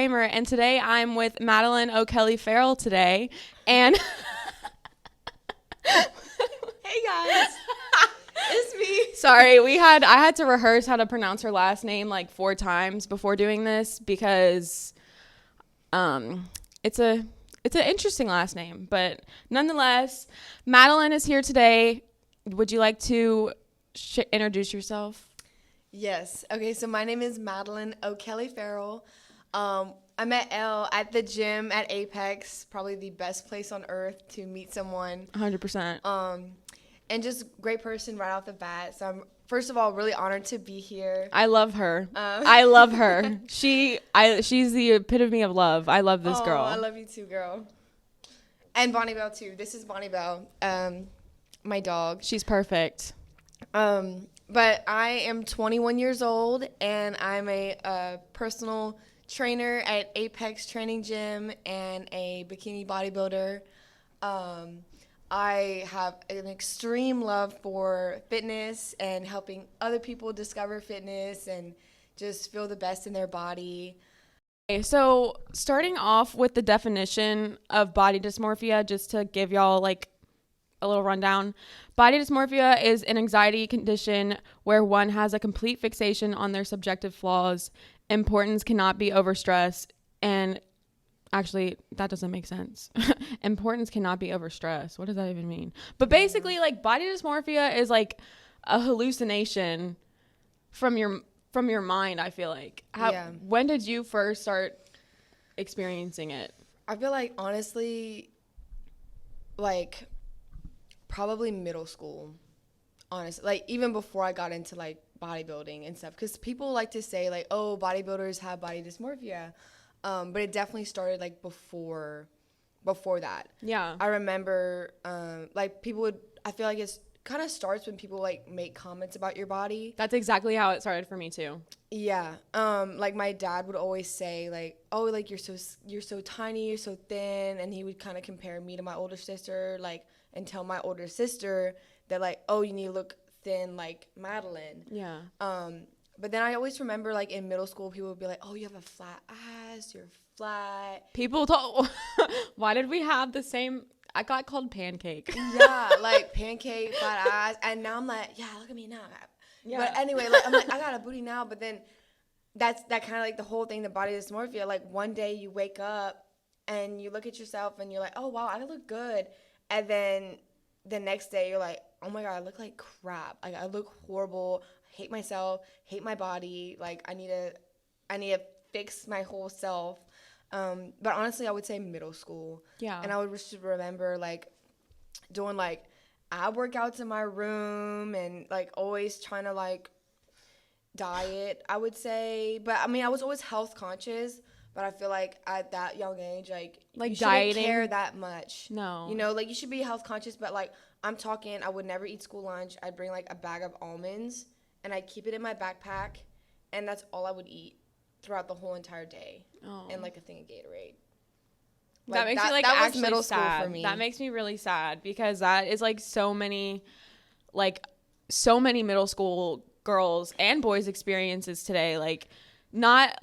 Kreamer, and today I'm with Madeline O'Kelly Farrell today, and Hey guys, it's me. sorry, I had to rehearse how to pronounce her last name like 4 times before doing this because it's an interesting last name, but nonetheless, Madeline is here today. Would you like to introduce yourself? Yes. Okay, so my name is Madeline O'Kelly Farrell. I met Elle at the gym at Apex, probably the best place on earth to meet someone. 100%. And just great person right off the bat. So I'm first of all really honored to be here. I love her. I love her. She's the epitome of love. I love this girl. I love you too, girl. And Bonnie Bell too. This is Bonnie Bell, my dog. She's perfect. But I am 21 years old, and I'm a personal trainer at Apex Training Gym and a bikini bodybuilder. I have an extreme love for fitness and helping other people discover fitness and just feel the best in their body. Okay, so starting off with the definition of body dysmorphia, just to give y'all like a little rundown. Body dysmorphia is an anxiety condition where one has a complete fixation on their subjective flaws. Importance cannot be overstressed, and actually that doesn't make sense. Importance cannot be overstressed. What does that even mean? But basically, like, body dysmorphia is like a hallucination from your mind. I feel like. When did you first start experiencing it? I feel like, honestly, like, probably middle school, honestly, like even before I got into like bodybuilding and stuff, because people like to say like, oh, bodybuilders have body dysmorphia, but it definitely started like before that. Yeah, I remember like people would, I feel like it's kind of starts when people like make comments about your body. That's exactly how it started for me too. Yeah. Like my dad would always say like, oh, like you're so tiny, you're so thin, and he would kind of compare me to my older sister, like, and tell my older sister that like, oh, you need to look thin like Madeline. Yeah. But then I always remember like in middle school, people would be like, oh, you have a flat ass, you're flat. People told, why did we have the same? I got called pancake. Yeah, like pancake, flat ass, and now I'm like, yeah, look at me now. Yeah. But anyway, like I'm like, I got a booty now, but then that kind of like the whole thing, the body dysmorphia. Like one day you wake up and you look at yourself and you're like, oh wow, I look good. And then the next day you're like, oh my God, I look like crap. Like I look horrible. I hate myself, hate my body. Like I need to fix my whole self. But honestly, I would say middle school. Yeah. And I would just remember like doing like ab workouts in my room and like always trying to like diet, I would say. But I mean, I was always health conscious. But I feel like at that young age, like you dieting, shouldn't care that much. No. You know, like you should be health conscious, but like I'm talking, I would never eat school lunch. I'd bring like a bag of almonds and I'd keep it in my backpack, and that's all I would eat throughout the whole entire day. Oh. And like a thing of Gatorade. That makes me like that actually was middle sad. school for me. That makes me really sad because that is like so many middle school girls and boys experiences today. Like not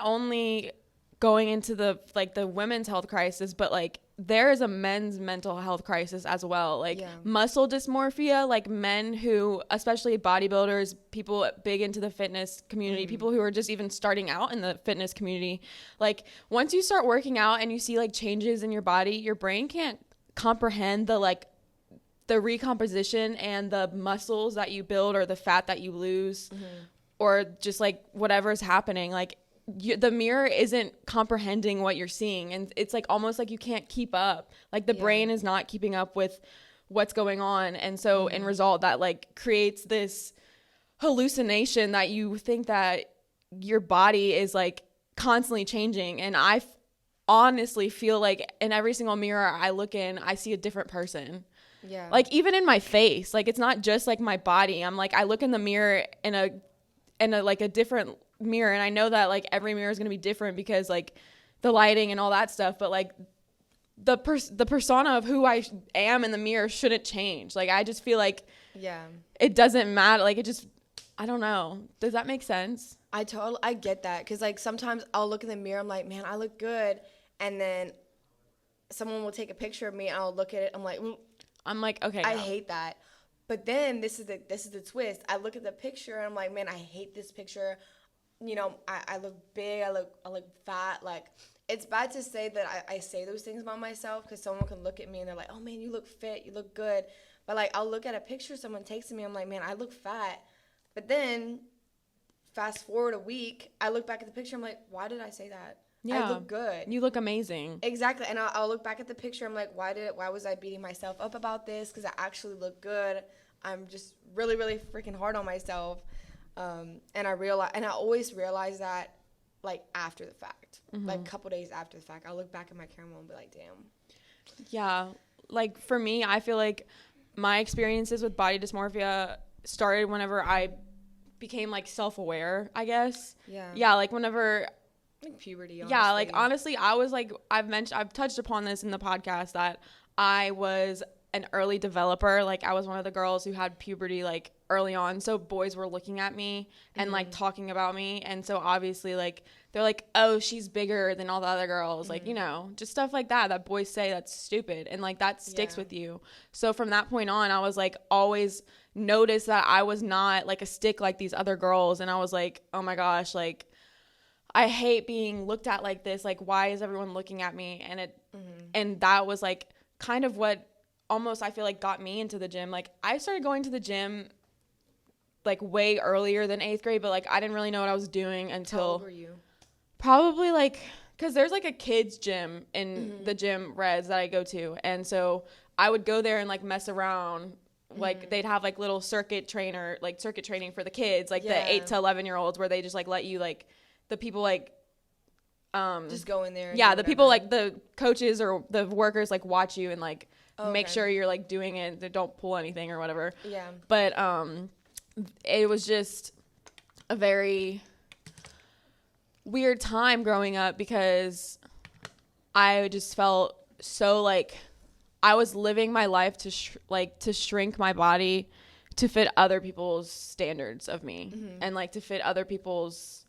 only going into the women's health crisis, but like there is a men's mental health crisis as well. Like muscle dysmorphia, like men who, especially bodybuilders, people big into the fitness community, people who are just even starting out in the fitness community. Like once you start working out and you see like changes in your body, your brain can't comprehend the recomposition and the muscles that you build or the fat that you lose or just like whatever's happening. Like the mirror isn't comprehending what you're seeing, and it's like almost like you can't keep up. Like the brain is not keeping up with what's going on, and so in result that like creates this hallucination that you think that your body is like constantly changing. And I honestly feel like in every single mirror I look in, I see a different person. Yeah. Like even in my face, like it's not just like my body. I'm like, I look in the mirror in a like a different mirror, and I know that like every mirror is going to be different because like the lighting and all that stuff, but like the persona of who I am in the mirror shouldn't change. Like I just feel like it doesn't matter. Like it just, I don't know. Does that make sense? I get that. Because, like, sometimes I'll look in the mirror. I'm like, man, I look good. And then someone will take a picture of me and I'll look at it. I'm like, okay. I hate that. But then this is the twist. I look at the picture and I'm like, man, I hate this picture. You know, I look big. I look fat. Like, it's bad to say that I say those things about myself because someone can look at me and they're like, oh, man, you look fit. You look good. But, like, I'll look at a picture someone takes of me. I'm like, man, I look fat. But then fast forward a week, I look back at the picture. I'm like, why did I say that? Yeah. I look good. You look amazing. Exactly. And I'll look back at the picture. I'm like, why was I beating myself up about this? Because I actually look good. I'm just really, really freaking hard on myself. And I always realize that, like, after the fact. Like, a couple days after the fact. I'll look back at my camera and be like, damn. Yeah. Like, for me, I feel like my experiences with body dysmorphia started whenever I became, like, self-aware, I guess. Yeah. Yeah, like, whenever... Like puberty, honestly. Yeah, like, honestly, I was, like, I've touched upon this in the podcast that I was an early developer. Like, I was one of the girls who had puberty, like, early on. So boys were looking at me and, like, talking about me. And so, obviously, like, they're like, oh, she's bigger than all the other girls. Like, you know, just stuff like that boys say that's stupid. And, like, that sticks with you. So, from that point on, I was, like, always noticed that I was not, like, a stick like these other girls. And I was like, oh, my gosh, like, I hate being looked at like this. Like, why is everyone looking at me? And and that was, like, kind of what almost I feel like got me into the gym. Like, I started going to the gym, like, way earlier than 8th grade, but, like, I didn't really know what I was doing until... How old were you? Probably, like, because there's, like, a kids gym in the gym Reds that I go to. And so I would go there and, like, mess around. Like, they'd have, like, little circuit training for the kids, like, the 8 to 11-year-olds where they just, like, let you, like... The people, like, just go in there. Yeah, the people, like, the coaches or the workers, like, watch you and, like, make sure you're, like, doing it. They don't pull anything or whatever. Yeah. But it was just a very weird time growing up because I just felt so, like, I was living my life to shrink my body to fit other people's standards of me and, like, to fit other people's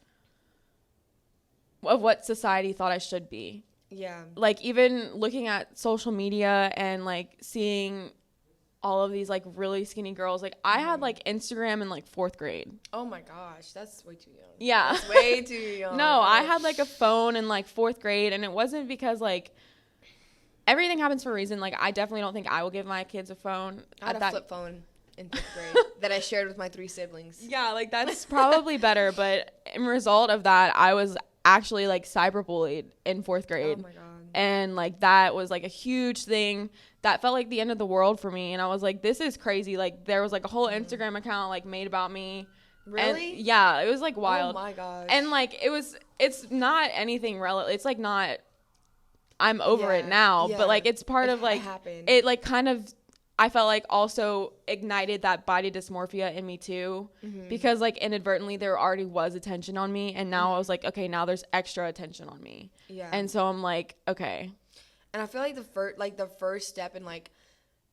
of what society thought I should be. Yeah. Like, even looking at social media and, like, seeing all of these, like, really skinny girls. Like, I had, like, Instagram in, like, 4th grade. Oh, my gosh. That's way too young. Yeah. That's way too young. No, I had, like, a phone in, like, 4th grade, and it wasn't because, like, everything happens for a reason. Like, I definitely don't think I will give my kids a phone. I had a flip phone in 5th grade that I shared with my 3 siblings. Yeah, like, that's probably better, but in result of that, I was actually, like, cyberbullied in 4th grade. Oh my god. And, like, that was, like, a huge thing that felt like the end of the world for me. And I was like, this is crazy. Like, there was, like, a whole Instagram account, like, made about me. Really? And, yeah, it was, like, wild. Oh my gosh. And, like, it's not anything relevant. It's, like, not, I'm over it now. But, like, it's part of, like, it, like, kind of, I felt like also ignited that body dysmorphia in me too, because, like, inadvertently there already was attention on me, and now I was like, okay, now there's extra attention on me. Yeah. And so I'm like, okay. And I feel like the first step in, like,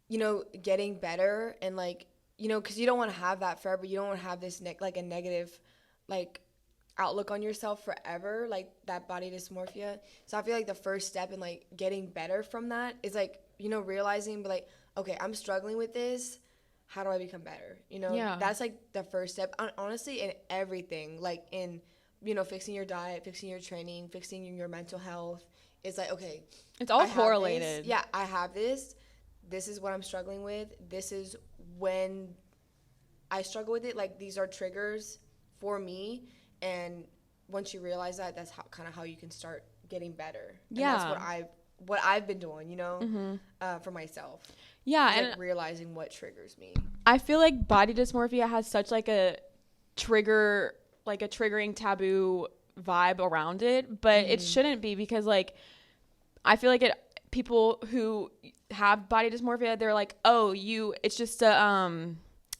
you know, getting better and, like, you know, because you don't want to have that forever. You don't want to have this like a negative, like, outlook on yourself forever, like that body dysmorphia. So I feel like the first step in, like, getting better from that is, like, you know, realizing, but, like, okay, I'm struggling with this. How do I become better? You know, that's, like, the first step. Honestly, in everything, like, in, you know, fixing your diet, fixing your training, fixing your mental health. It's like, okay. It's all correlated. Yeah, I have this. This is what I'm struggling with. This is when I struggle with it. Like, these are triggers for me. And once you realize that, that's kind of how you can start getting better. And that's what I've been doing, you know, for myself. Yeah, and, like, realizing what triggers me. I feel like body dysmorphia has such, like, a trigger, like, a triggering taboo vibe around it, but it shouldn't be, because, like, I feel like people who have body dysmorphia, they're like, oh, it's just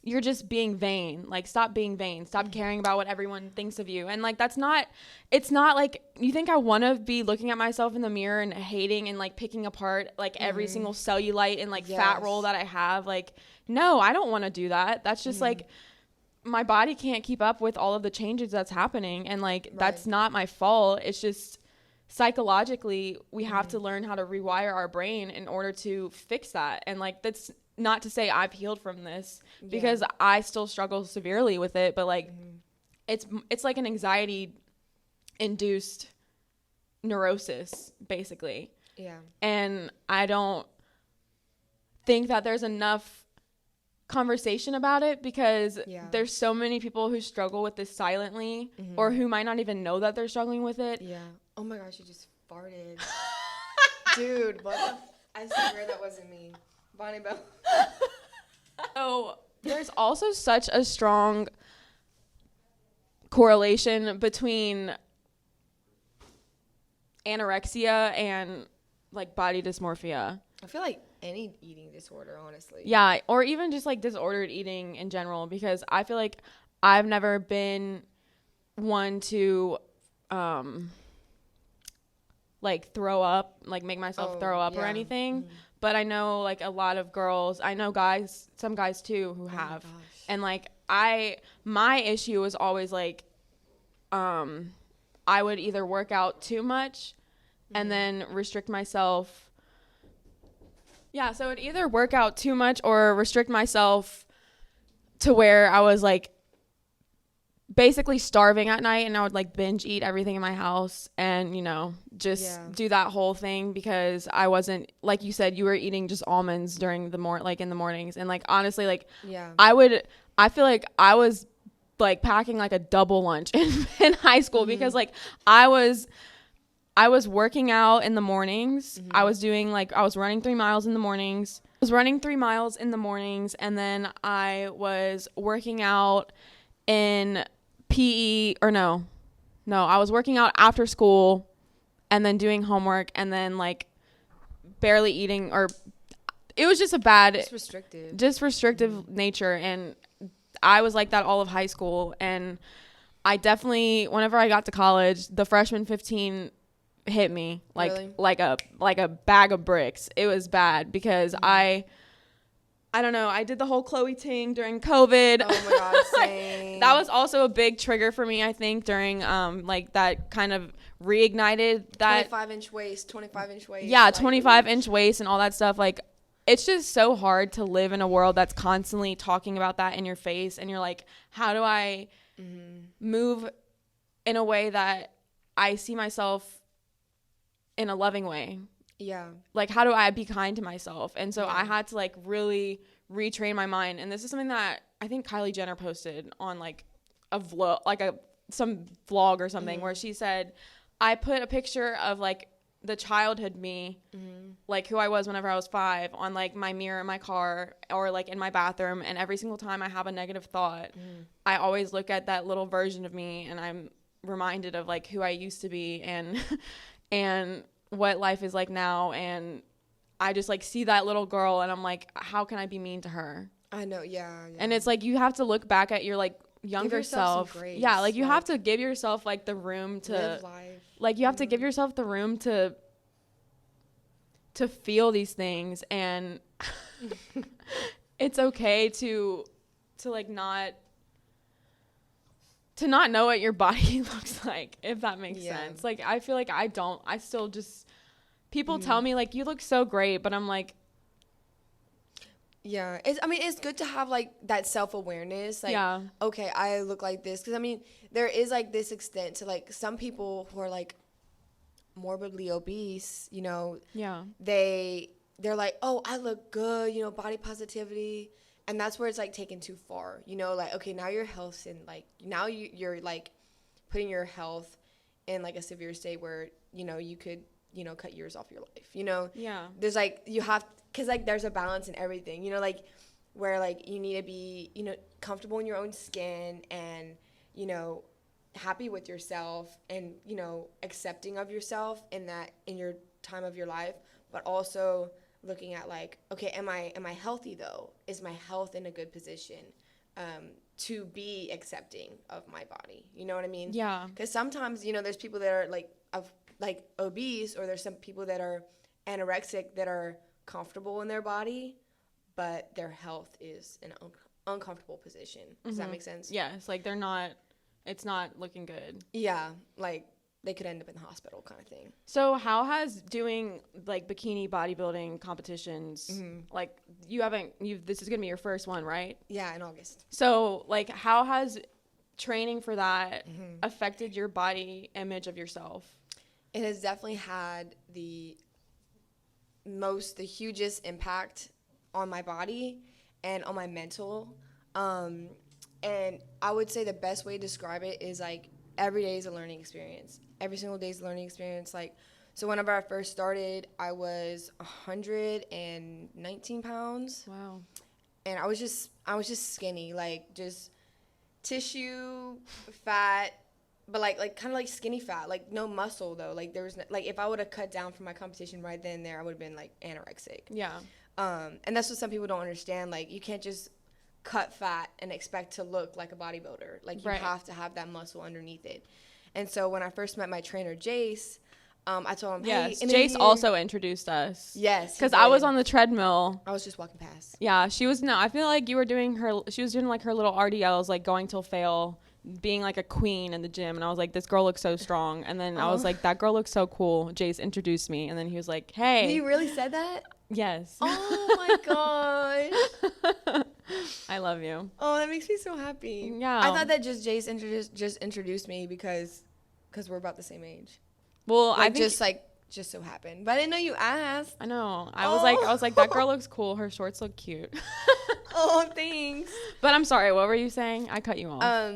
you're just being vain. Like, stop being vain. Stop caring about what everyone thinks of you. And, like, it's not like, you think I want to be looking at myself in the mirror and hating and, like, picking apart, like, every single cellulite and, like, fat roll that I have. Like, no, I don't want to do that. That's just, like, my body can't keep up with all of the changes that's happening. And like, that's not my fault. It's just psychologically, we have to learn how to rewire our brain in order to fix that. And like, that's not to say I've healed from this, because I still struggle severely with it. But like, it's like an anxiety induced neurosis, basically. Yeah. And I don't think that there's enough conversation about it, because there's so many people who struggle with this silently, or who might not even know that they're struggling with it. Yeah. Oh my gosh, you just farted. Dude, what I swear that wasn't me. Bonnie Bell. So there's also such a strong correlation between anorexia and like body dysmorphia. I feel like any eating disorder, honestly. Yeah, or even just like disordered eating in general, because I feel like I've never been one to like throw up, like make myself throw up or anything. But I know like a lot of girls, I know guys, some guys too who have. And like my issue was always like, I would either work out too much and then restrict myself. Yeah, so it'd either work out too much or restrict myself to where I was like basically starving at night, and I would like binge eat everything in my house and, you know, just do that whole thing, because I wasn't, like you said, you were eating just almonds during the like in the mornings. And like, honestly, like I feel like I was like packing like a double lunch in high school, because like I was working out in the mornings. I was doing like, I was running 3 miles in the mornings. And then I was working out in PE, or no, I was working out after school and then doing homework and then like barely eating, or it was just a bad, just restrictive nature. And I was like that all of high school. And I definitely, whenever I got to college, the freshman 15 hit me like a bag of bricks. It was bad, because I don't know, I did the whole Chloe ting during COVID. Oh my god, same. That was also a big trigger for me, I think, during like that kind of reignited that 25-inch waist. Yeah, like, 25-inch waist and all that stuff. Like, it's just so hard to live in a world that's constantly talking about that in your face, and you're like, how do I move in a way that I see myself in a loving way? Yeah. Like, how do I be kind to myself? And so I had to like really retrain my mind. And this is something that I think Kylie Jenner posted on like a vlog, like some vlog or something, where she said, I put a picture of like the childhood me, like who I was whenever I was 5, on like my mirror in my car or like in my bathroom. And every single time I have a negative thought, I always look at that little version of me, and I'm reminded of like who I used to be and what life is like now. And I just like see that little girl, and I'm like, how can I be mean to her? I know. Yeah. And it's like, you have to look back at your like younger self. Yeah, like you have to give yourself like the room to live life. Like you have to give yourself the room to feel these things. And it's okay to like not know what your body looks like, if that makes sense. Like, I feel like I still just, people tell me like, you look so great, but I'm like, yeah, it's good to have like that self-awareness, like, okay, I look like this, because I mean, there is like this extent to like some people who are like morbidly obese, you know, they're like, oh, I look good, you know, body positivity. And that's where it's like taken too far, you know, like, okay, now your health's in like, now you're like putting your health in like a severe state where, you know, you could, you know, cut years off your life, you know? Yeah. There's like, you have, cause like there's a balance in everything, you know, like where like you need to be, you know, comfortable in your own skin and, you know, happy with yourself and, you know, accepting of yourself in your time of your life, but also looking at like, okay, am I healthy though? Is my health in a good position to be accepting of my body? You know what I mean? Yeah. Because sometimes, you know, there's people that are like obese, or there's some people that are anorexic that are comfortable in their body, but their health is in uncomfortable position. Does that make sense? Yeah, it's like it's not looking good. Yeah, like they could end up in the hospital kind of thing. So how has doing like bikini bodybuilding competitions, like this is going to be your first one, right? Yeah, in August. So like how has training for that affected your body image of yourself? It has definitely had the hugest impact on my body and on my mental. And I would say the best way to describe it is like every day is a learning experience. Every single day is a learning experience. Like, so whenever I first started, I was 119 pounds. Wow. And I was just skinny, like just tissue, fat, but like kind of like skinny fat, like no muscle though. Like there was like if I would have cut down for my competition right then and there, I would have been like anorexic. Yeah. And that's what some people don't understand. Like you can't just cut fat and expect to look like a bodybuilder. Like you have to have that muscle underneath it. And so when I first met my trainer, Jace, I told him, hey, Jace also introduced us. Yes. Because I was on the treadmill. I was just walking past. Yeah, she was, I feel like she was doing like her little RDLs, like going till fail, being like a queen in the gym. And I was like, this girl looks so strong. And then I was like, that girl looks so cool. Jace introduced me. And then he was like, hey. You really said that? Yes. Oh my gosh. I love you. Oh, that makes me so happy. Yeah. I thought that Jace introduced me because we're about the same age. Well, like, I think just so happened. But I didn't know you asked. I know. I was like, that girl looks cool. Her shorts look cute. Oh, thanks. But I'm sorry. What were you saying? I cut you off.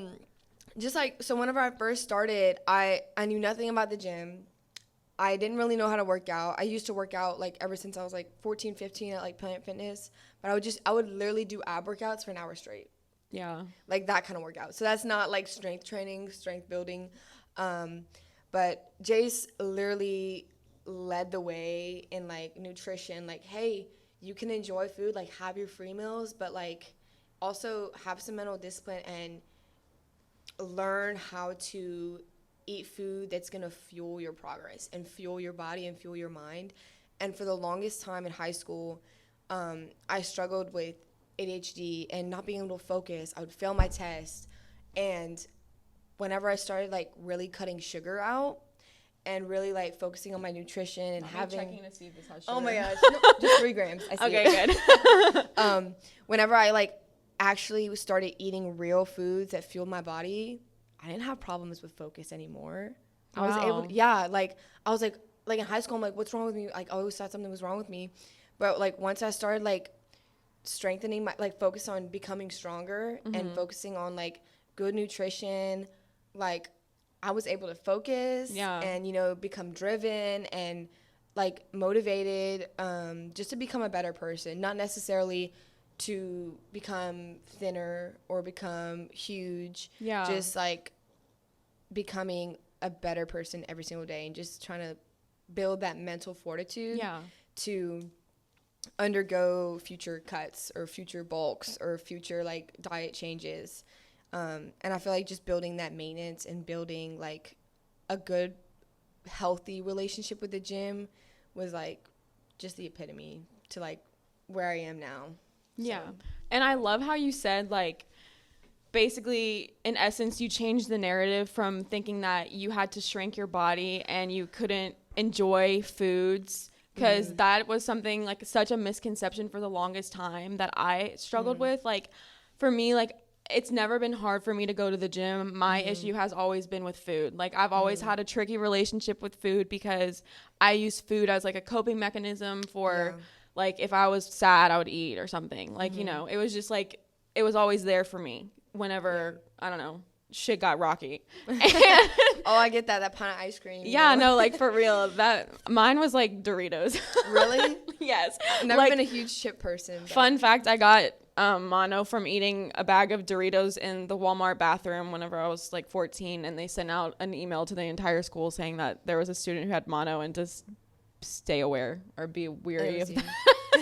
Just like, so whenever I first started, I knew nothing about the gym. I didn't really know how to work out. I used to work out like ever since I was like 14, 15 at like Planet Fitness. But I would literally do ab workouts for an hour straight. Yeah. Like that kind of workout. So that's not like strength training, strength building. But Jace literally led the way in like nutrition. Like, hey, you can enjoy food, like have your free meals, but like also have some mental discipline and learn how to eat food that's going to fuel your progress and fuel your body and fuel your mind. And for the longest time in high school, I struggled with ADHD and not being able to focus. I would fail my test. And whenever I started like really cutting sugar out and really like focusing on my nutrition and having checking to see if this has sugar. Oh my gosh, no, just 3 grams. I see okay, good. Whenever I like actually started eating real foods that fueled my body, I didn't have problems with focus anymore. I was able to, like I was like in high school, I'm like, what's wrong with me? Like I always thought something was wrong with me. But like once I started like strengthening my, like focus on becoming stronger and focusing on like good nutrition, like I was able to focus and, you know, become driven and like motivated just to become a better person, not necessarily to become thinner or become huge. Yeah. Just like becoming a better person every single day and just trying to build that mental fortitude to undergo future cuts or future bulks or future like diet changes. And I feel like just building that maintenance and building like a good, healthy relationship with the gym was like just the epitome to like where I am now. Yeah. So. And I love how you said like basically in essence you changed the narrative from thinking that you had to shrink your body and you couldn't enjoy foods because that was something like such a misconception for the longest time that I struggled with. Like for me, like it's never been hard for me to go to the gym. My issue has always been with food. Like I've always had a tricky relationship with food because I use food as like a coping mechanism for like if I was sad, I would eat or something. Like, you know, it was just like, it was always there for me whenever, I don't know, shit got rocky. Oh, I get that pint of ice cream. Yeah, no, like for real. That mine was like Doritos. Really? Yes. I've never been a huge chip person. But. Fun fact, I got mono from eating a bag of Doritos in the Walmart bathroom whenever I was like 14, and they sent out an email to the entire school saying that there was a student who had mono and just stay aware or be weary of that.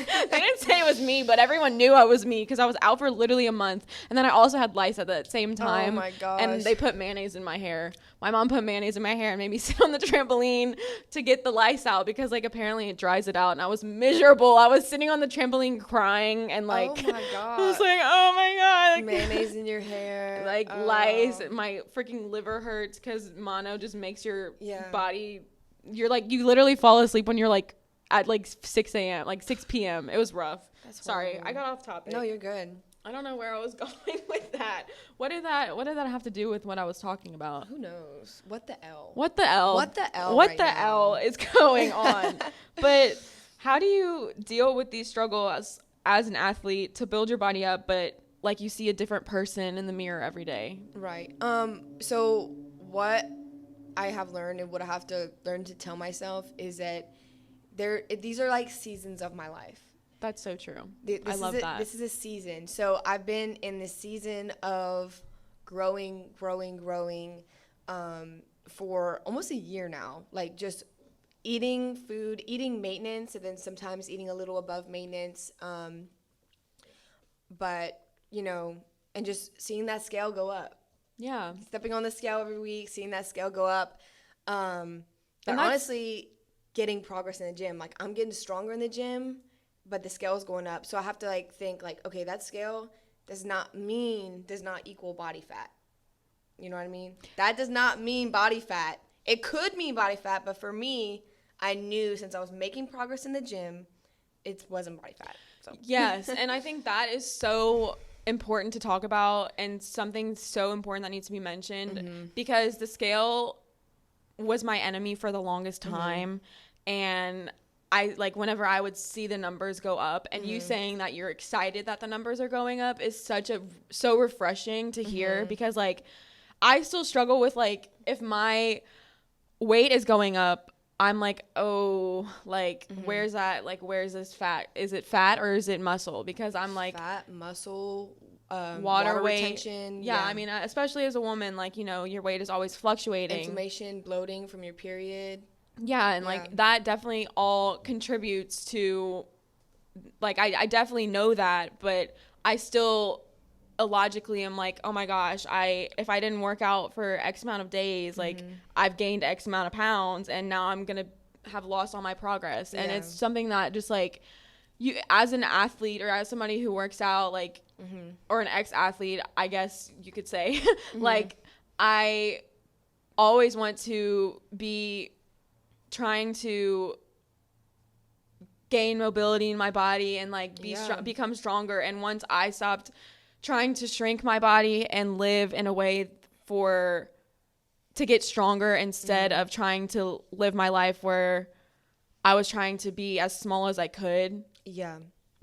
They didn't say it was me, but everyone knew I was me because I was out for literally a month. And then I also had lice at the same time. Oh my gosh. And they put mayonnaise in my hair. My mom put mayonnaise in my hair and made me sit on the trampoline to get the lice out because like apparently it dries it out. And I was miserable. I was sitting on the trampoline crying and like, oh my God. I was like, oh my God. Like, mayonnaise in your hair. Like lice. My freaking liver hurts because mono just makes your body, you're like, you literally fall asleep when you're like at like 6 a.m., like 6 p.m. It was rough. Sorry, I got off topic. No, you're good. I don't know where I was going with that. What did that have to do with what I was talking about? Who knows? What the L? What the L? What the L? What right the now? L is going on? But how do you deal with these struggles as an athlete to build your body up, but like you see a different person in the mirror every day? Right. So what I have learned and what I have to learn to tell myself is that these are like seasons of my life. That's so true. I love that. This is a season. So I've been in this season of growing for almost a year now. Like just eating food, eating maintenance, and then sometimes eating a little above maintenance. But, you know, and just seeing that scale go up. Yeah. Stepping on the scale every week, seeing that scale go up. But honestly, getting progress in the gym. Like, I'm getting stronger in the gym, but the scale's going up. So I have to, like, think, like, okay, that scale does not equal body fat. You know what I mean? That does not mean body fat. It could mean body fat, but for me, I knew since I was making progress in the gym, it wasn't body fat. So. Yes, and I think that is so important to talk about and something so important that needs to be mentioned because the scale was my enemy for the longest time. And I like whenever I would see the numbers go up and you saying that you're excited that the numbers are going up is so refreshing to hear because like I still struggle with like if my weight is going up, I'm like, oh, like, where's that? Like, where's this fat? Is it fat or is it muscle? Because I'm like fat, muscle, water weight. retention. Yeah, I mean, especially as a woman, like, you know, your weight is always fluctuating. Inflammation, bloating from your period. Yeah, and like that definitely all contributes to, like, I definitely know that, but I still illogically am like, oh my gosh, if I didn't work out for X amount of days, like I've gained X amount of pounds and now I'm gonna have lost all my progress. And it's something that just like you as an athlete or as somebody who works out like or an ex-athlete, I guess you could say, like I always want to be trying to gain mobility in my body and like become stronger. And once I stopped trying to shrink my body and live in a way to get stronger instead of trying to live my life where I was trying to be as small as I could. Yeah.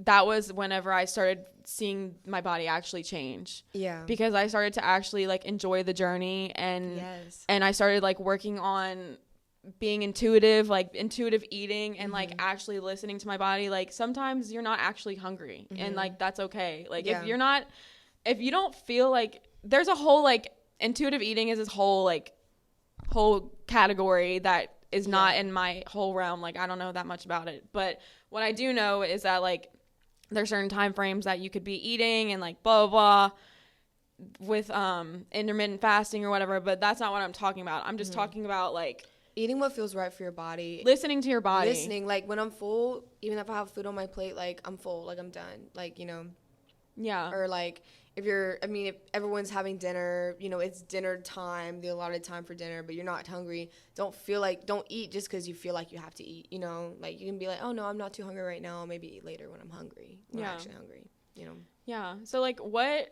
That was whenever I started seeing my body actually change. Yeah. Because I started to actually like enjoy the journey and I started like working on being intuitive eating and like actually listening to my body. Like sometimes you're not actually hungry and like that's okay. Like if you don't feel like there's a whole like intuitive eating is this whole category that is not in my whole realm. Like I don't know that much about it, but what I do know is that like there's certain time frames that you could be eating and like blah blah blah with intermittent fasting or whatever, but that's not what I'm talking about. I'm just talking about like eating what feels right for your body. Listening to your body. Listening. Like, when I'm full, even if I have food on my plate, like, I'm full. Like, I'm done. Like, you know. Yeah. Or, like, if everyone's having dinner, you know, it's dinner time, the allotted time for dinner, but you're not hungry, don't eat just because you feel like you have to eat, you know. Like, you can be like, oh, no, I'm not too hungry right now. I'll maybe eat later when I'm hungry. When I'm actually hungry, you know. Yeah. So, like, what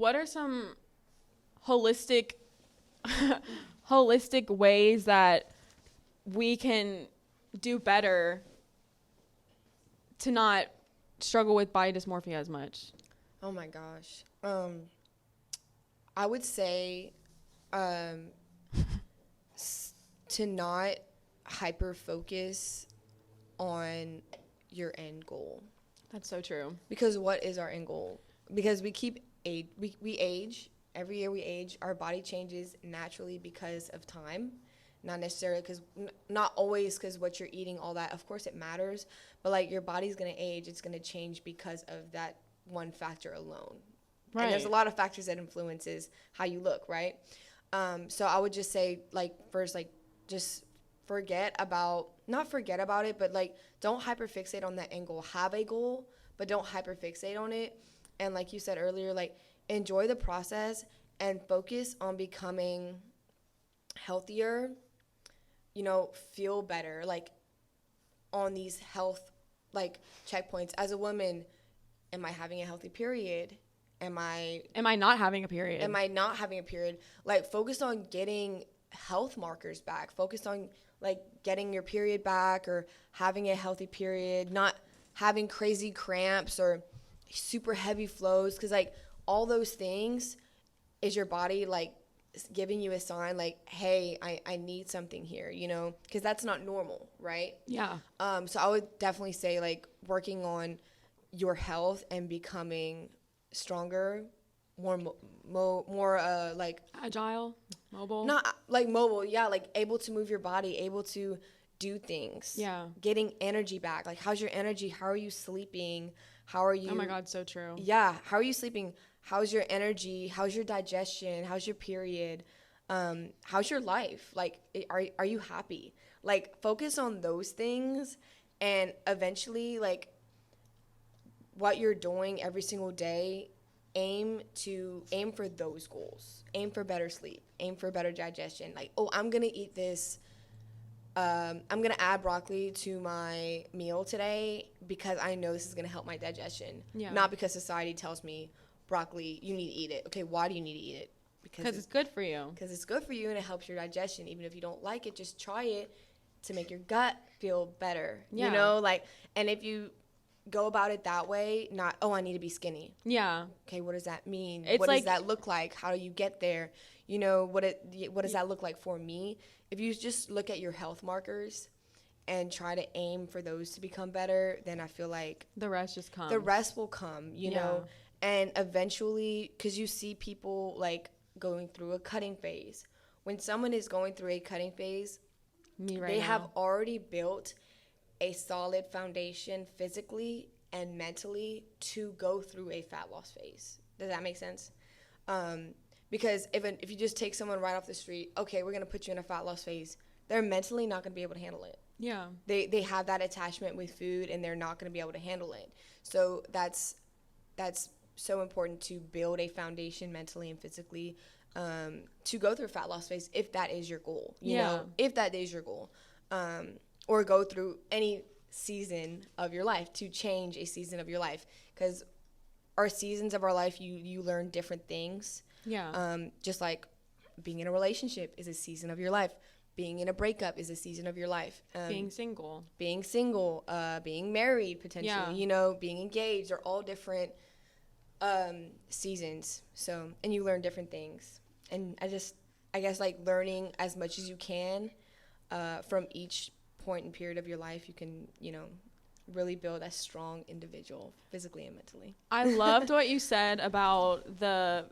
are some holistic ways that we can do better to not struggle with body dysmorphia as much? Oh my gosh. I would say to not hyper focus on your end goal. That's so true. Because what is our end goal? Because we age. Every year we age. Our body changes naturally because of time. not necessarily because not always because what you're eating, all that, of course it matters, but like your body's going to age, it's going to change because of that one factor alone. Right. And there's a lot of factors that influences how you look, right? So I would just say, like, first, like, just not forget about it, but like, don't hyperfixate on that end goal. Have a goal, but don't hyperfixate on it. And like you said earlier, like, enjoy the process and focus on becoming healthier, you know, feel better, like, on these health, like, checkpoints. As a woman, am I having a healthy period? Am I not having a period? Like, focus on getting health markers back. Focus on, like, getting your period back or having a healthy period, not having crazy cramps or super heavy flows. Because, like, all those things is your body, like, giving you a sign, like, hey, I need something here, you know? Because that's not normal, right? Yeah. So I would definitely say, like, working on your health and becoming stronger, more like agile, mobile. Not like mobile, yeah, like able to move your body, able to do things. Yeah. Getting energy back. Like, how's your energy? How are you sleeping? How are you? Oh my God, so true. Yeah. How are you sleeping? How's your energy? How's your digestion? How's your period? How's your life? Like, are you happy? Like, focus on those things, and eventually, like, what you're doing every single day, aim for those goals. Aim for better sleep. Aim for better digestion. Like, oh, I'm going to eat this. I'm going to add broccoli to my meal today because I know this is going to help my digestion. Yeah. Not because society tells me broccoli, you need to eat it. Okay, why do you need to eat it? Because it's good for you. Because it's good for you and it helps your digestion. Even if you don't like it, just try it to make your gut feel better. Yeah. You know, like, and if you go about it that way, not, oh, I need to be skinny. Yeah. Okay, what does that mean? What does that look like? How do you get there? You know, what does that look like for me? If you just look at your health markers and try to aim for those to become better, then I feel like the rest just comes. The rest will come, you know? And eventually, because you see people, like, going through a cutting phase. When someone is going through a cutting phase, they have already built a solid foundation physically and mentally to go through a fat loss phase. Does that make sense? Because if you just take someone right off the street, okay, we're going to put you in a fat loss phase, they're mentally not going to be able to handle it. Yeah. They have that attachment with food and they're not going to be able to handle it. So that's so important to build a foundation mentally and physically to go through a fat loss phase if that is your goal. You know, if that is your goal. Or go through any season of your life, to change a season of your life. Because our seasons of our life, you learn different things. Yeah. Just like being in a relationship is a season of your life. Being in a breakup is a season of your life. Being single, being married potentially, you know, being engaged are all different seasons. So, and you learn different things. And I guess like learning as much as you can from each point and period of your life, you can, you know, really build a strong individual physically and mentally. I loved what you said about the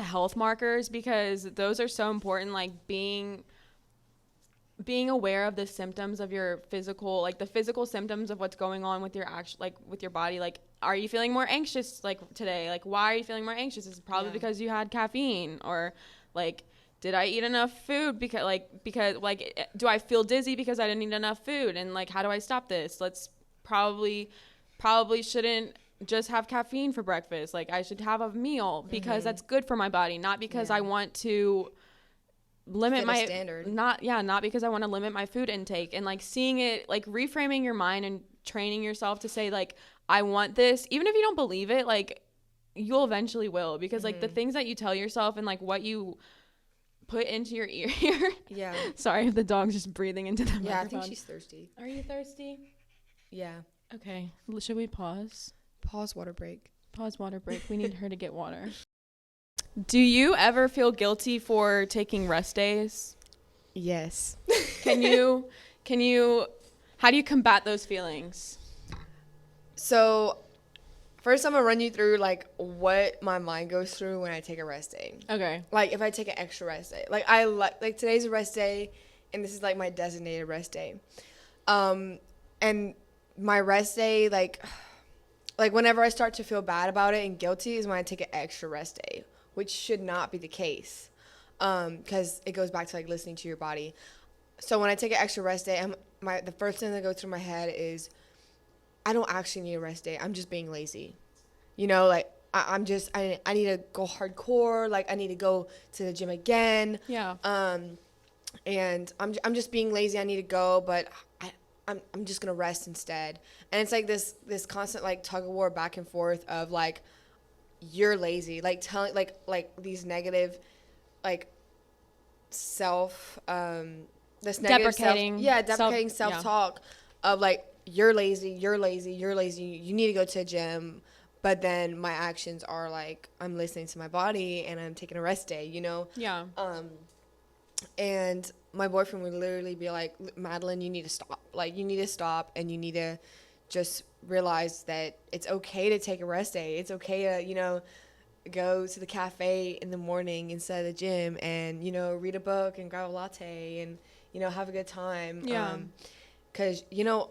health markers, because those are so important, like being aware of the symptoms of your physical, like the physical symptoms of what's going on with your with your body. Like, are you feeling more anxious like today? Like, why are you feeling more anxious? It's probably because you had caffeine, or like, did I eat enough food? Because do I feel dizzy because I didn't eat enough food? And like, how do I stop this? Let's probably shouldn't just have caffeine for breakfast. Like, I should have a meal because that's good for my body, not because I want to limit my standard. Not because I want to limit my food intake. And like, seeing it, like reframing your mind and training yourself to say like, I want this, even if you don't believe it, like you'll eventually will, because like the things that you tell yourself and like what you put into your ear. Yeah. Sorry if the dog's just breathing into the microphone. Yeah, I think she's thirsty. Are you thirsty? Yeah. Okay. Should we pause? Pause water break. Pause water break. We need her to get water. Do you ever feel guilty for taking rest days? Yes. Can you how do you combat those feelings? So, First, I'm gonna run you through like what my mind goes through when I take a rest day. Okay. Like if I take an extra rest day, like I like today's a rest day, and this is like my designated rest day. And my rest day, like whenever I start to feel bad about it and guilty is when I take an extra rest day, which should not be the case, because it goes back to like listening to your body. So when I take an extra rest day, the first thing that goes through my head is, I don't actually need a rest day. I'm just being lazy. You know, like I need to go hardcore. Like I need to go to the gym again. Yeah. And I'm just being lazy. I need to go, but I'm just gonna rest instead. And it's like this constant like tug of war back and forth of like, you're lazy, like telling like these negative like self this negative deprecating self-talk of like, you're lazy, you need to go to a gym. But then my actions are like, I'm listening to my body and I'm taking a rest day, you know? Yeah. And my boyfriend would literally be like, Madeline, you need to stop. Like, you need to stop, and you need to just realize that it's okay to take a rest day. It's okay to, you know, go to the cafe in the morning instead of the gym and, you know, read a book and grab a latte and, you know, have a good time. Yeah. 'Cause, you know,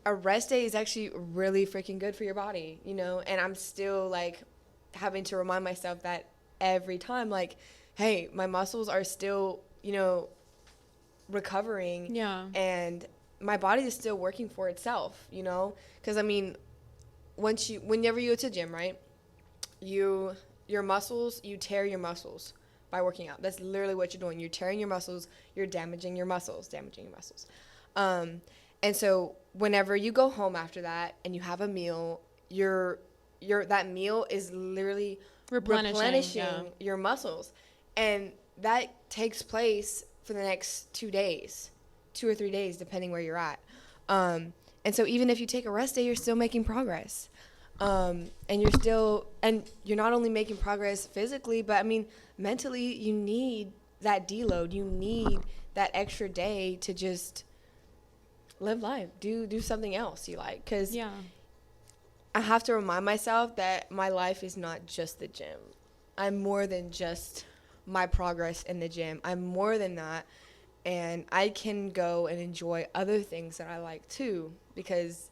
a rest day is actually really freaking good for your body, you know? And I'm still, like, having to remind myself that every time, like, hey, my muscles are still, you know, recovering. Yeah. And my body is still working for itself, you know? Because, I mean, whenever you go to the gym, right, you tear your muscles by working out. That's literally what you're doing. You're tearing your muscles. You're damaging your muscles. And so whenever you go home after that and you have a meal, that meal is literally replenishing your muscles. And that takes place for the next 2 or 3 days, depending where you're at. And so even if you take a rest day, you're still making progress. And you're not only making progress physically, but I mean, mentally, you need that deload. You need that extra day to just live life, do something else you like. Because I have to remind myself that my life is not just the gym. I'm more than just my progress in the gym. I'm more than that, and I can go and enjoy other things that I like too, because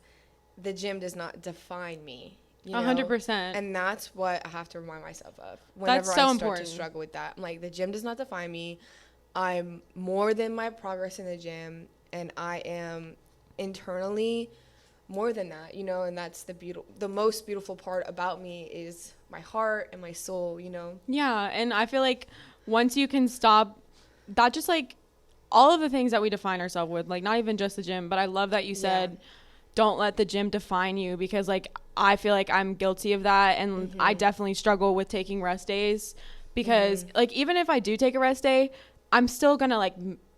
the gym does not define me. 100%. And that's what I have to remind myself of whenever that's so I start important. to struggle with that. I'm like, the gym does not define me. I'm more than my progress in the gym, and I am internally more than that, you know. And that's the most beautiful part about me is my heart and my soul, you know. Yeah. And I feel like once you can stop that, just like all of the things that we define ourselves with, like not even just the gym, but I love that you said don't let the gym define you, because like I feel like I'm guilty of that, and I definitely struggle with taking rest days, because like even if I do take a rest day, I'm still gonna like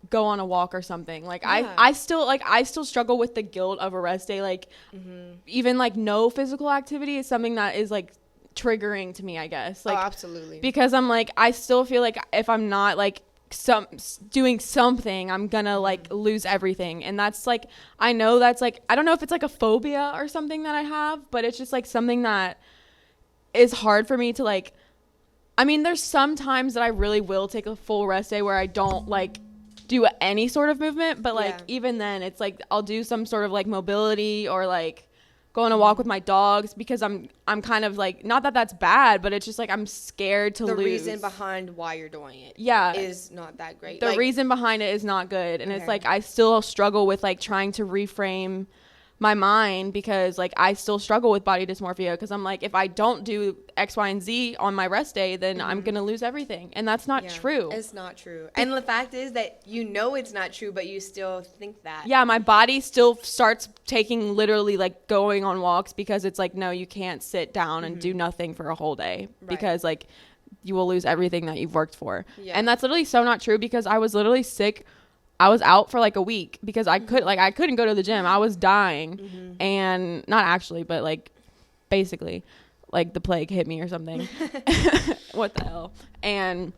go on a walk or something. Like I still struggle with the guilt of a rest day. Like even like no physical activity is something that is like triggering to me, I guess. Like, absolutely. Because I'm like, I still feel like if I'm not like doing something, I'm gonna like lose everything. And that's like, I know that's like, I don't know if it's like a phobia or something that I have, but it's just like something that is hard for me to like, I mean, there's some times that I really will take a full rest day where I don't like do any sort of movement, but like even then it's like I'll do some sort of like mobility or like go on a walk with my dogs, because I'm kind of like, not that that's bad, but it's just like I'm scared to lose. The reason behind why you're doing it is not that great. The reason behind it is not good. And it's like I still struggle with like trying to reframe my mind, because like I still struggle with body dysmorphia, because I'm like, if I don't do X, Y, and Z on my rest day, then I'm gonna lose everything, and that's not true. It's not true. And the fact is that you know it's not true, but you still think that. Yeah, my body still starts taking literally like going on walks, because it's like, no, you can't sit down and do nothing for a whole day, because like you will lose everything that you've worked for. And that's literally so not true, because I was literally sick. I was out for like a week because I couldn't go to the gym. I was dying, and not actually, but like basically like the plague hit me or something. What the hell? And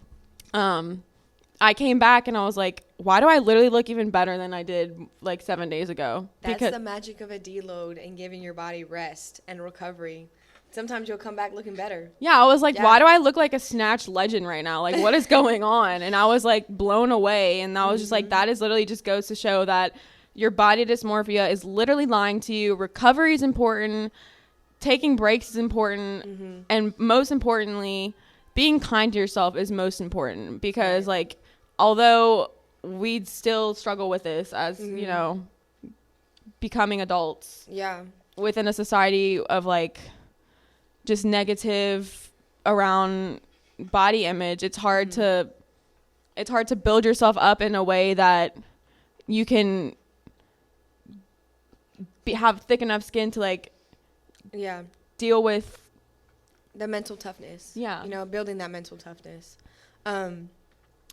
I came back and I was like, why do I literally look even better than I did like 7 days ago? That's the magic of a deload and giving your body rest and recovery sometimes you'll come back looking better. Yeah, I was like, why do I look like a Snatch legend right now? Like, what is going on? And I was like blown away. And I was just like, that is literally just goes to show that your body dysmorphia is literally lying to you. Recovery is important. Taking breaks is important. And most importantly, being kind to yourself is most important, because like, although we'd still struggle with this as, you know, becoming adults. Yeah. Within a society of like just negative around body image, it's hard to build yourself up in a way that you can have thick enough skin to like deal with the mental toughness. Yeah. You know, building that mental toughness.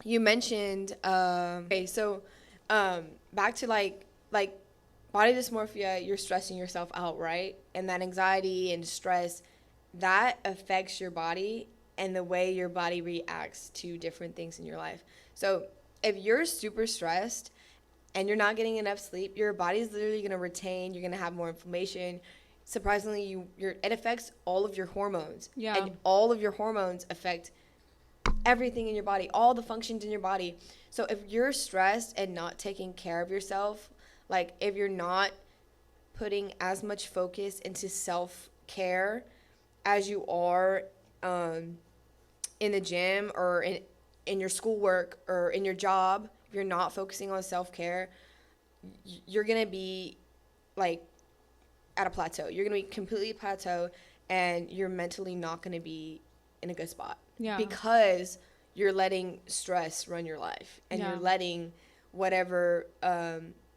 You mentioned okay, so back to like body dysmorphia, you're stressing yourself out, right? And that anxiety and stress, that affects your body and the way your body reacts to different things in your life. So if you're super stressed and you're not getting enough sleep, your body's literally going to retain, you're going to have more inflammation. Surprisingly, it affects all of your hormones. Yeah. And all of your hormones affect everything in your body, all the functions in your body. So if you're stressed and not taking care of yourself, like if you're not putting as much focus into self-care as you are in the gym or in your schoolwork or in your job, if you're not focusing on self-care, you're going to be like at a plateau. You're going to be completely plateau, and you're mentally not going to be in a good spot. Yeah. Because you're letting stress run your life, and you're letting whatever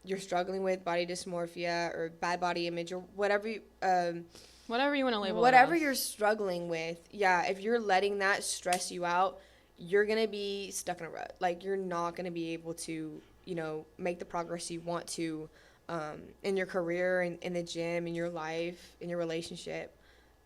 you're struggling with, body dysmorphia or bad body image or whatever you want to label whatever you're struggling with, if you're letting that stress you out, you're going to be stuck in a rut. Like, you're not going to be able to, you know, make the progress you want to in your career, in the gym, in your life, in your relationship.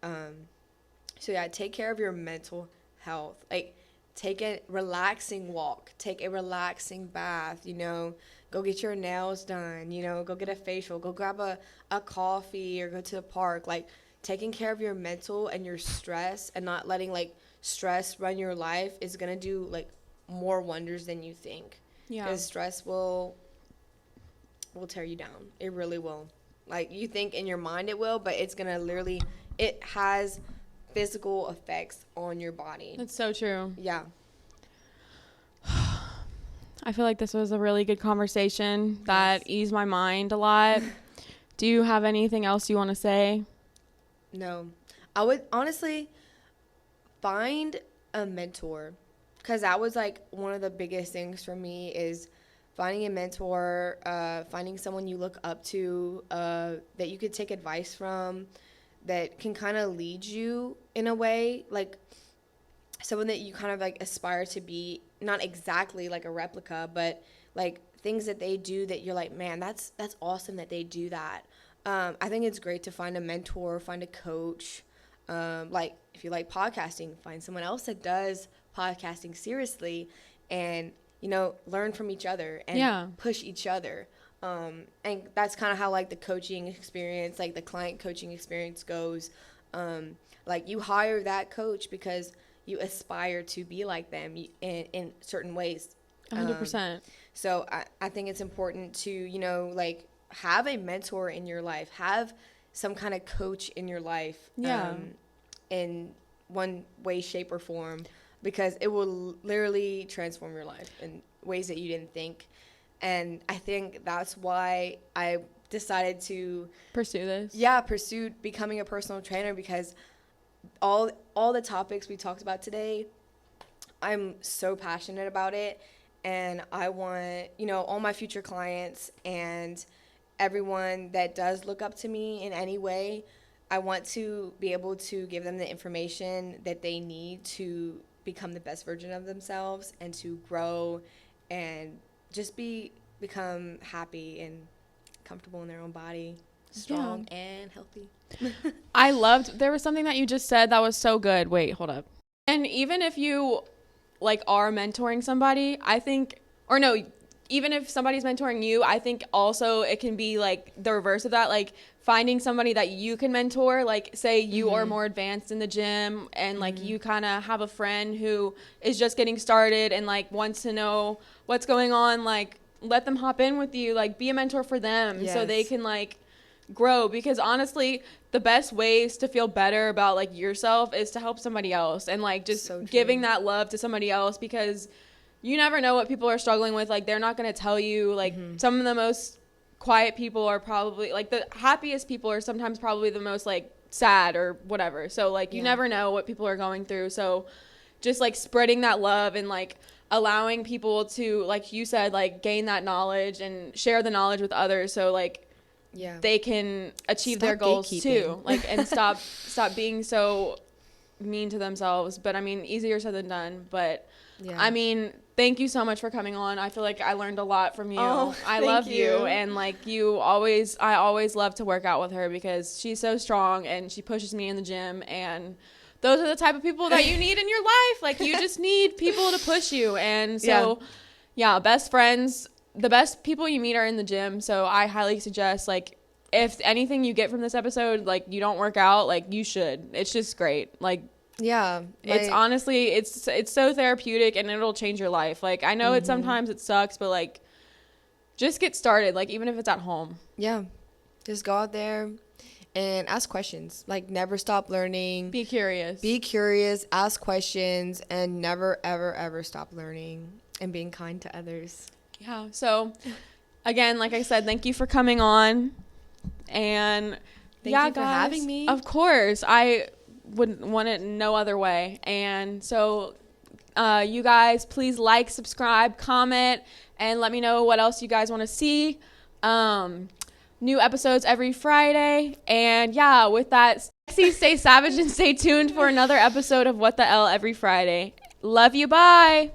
So take care of your mental health. Like, take a relaxing walk, take a relaxing bath, you know, go get your nails done, you know, go get a facial, go grab a coffee or go to the park. Like, taking care of your mental and your stress and not letting like stress run your life is going to do like more wonders than you think. Yeah. Because stress will tear you down. It really will. Like, you think in your mind it will, but it's going to literally, it has physical effects on your body. That's so true. Yeah. I feel like this was a really good conversation that eased my mind a lot. Do you have anything else you want to say? No. I would honestly find a mentor, because that was like one of the biggest things for me, is finding a mentor, finding someone you look up to, that you could take advice from, that can kind of lead you in a way, like someone that you kind of like aspire to be, not exactly like a replica, but like things that they do that you're like, man, that's awesome that they do that. I think it's great to find a mentor, find a coach. Like, if you like podcasting, find someone else that does podcasting seriously, and, you know, learn from each other and push each other. And that's kind of how like the coaching experience, like the client coaching experience goes. Like, you hire that coach because you aspire to be like them in certain ways. 100%. So I think it's important to, you know, like, have a mentor in your life, have some kind of coach in your life, in one way, shape, or form, because it will literally transform your life in ways that you didn't think. And I think that's why I decided to pursue this. Yeah, pursue becoming a personal trainer, because all the topics we talked about today, I'm so passionate about it, and I want, you know, all my future clients and everyone that does look up to me in any way, I want to be able to give them the information that they need to become the best version of themselves and to grow and just become happy and comfortable in their own body, strong and healthy. There was something that you just said that was so good. Wait, hold up. And even if you like are mentoring somebody, I think, or no, even if somebody's mentoring you, I think also it can be like the reverse of that, like finding somebody that you can mentor, like say you are more advanced in the gym and like you kind of have a friend who is just getting started and like wants to know what's going on, like let them hop in with you, like be a mentor for them so they can like grow, because honestly the best ways to feel better about like yourself is to help somebody else and like just giving that love to somebody else, because you never know what people are struggling with. Like they're not going to tell you, like some of the most quiet people are probably like the happiest people are sometimes probably the most like sad or whatever. So like you never know what people are going through. So just like spreading that love and like allowing people to, like you said, like gain that knowledge and share the knowledge with others. So like they can achieve their goals too. Like, and stop being so mean to themselves. But I mean, easier said than done. But I mean, thank you so much for coming on. I feel like I learned a lot from you. I love you. And like I always love to work out with her because she's so strong and she pushes me in the gym, and those are the type of people that you need in your life. Like you just need people to push you. And so best friends, the best people you meet are in the gym. So I highly suggest, like, if anything you get from this episode, like you don't work out, like you should. It's just great. Like, it's honestly, it's so therapeutic and it'll change your life. Like I know sometimes it sucks, but like just get started, like even if it's at home. Just go out there and ask questions. Like never stop learning. Be curious, ask questions, and never ever ever stop learning and being kind to others. So again, like I said, thank you for coming on, and thank you for having me. Of course, I wouldn't want it no other way. And so you guys, please like, subscribe, comment, and let me know what else you guys want to see. New episodes every Friday. And with that, stay savage and stay tuned for another episode of What the Elle every Friday. Love you. Bye.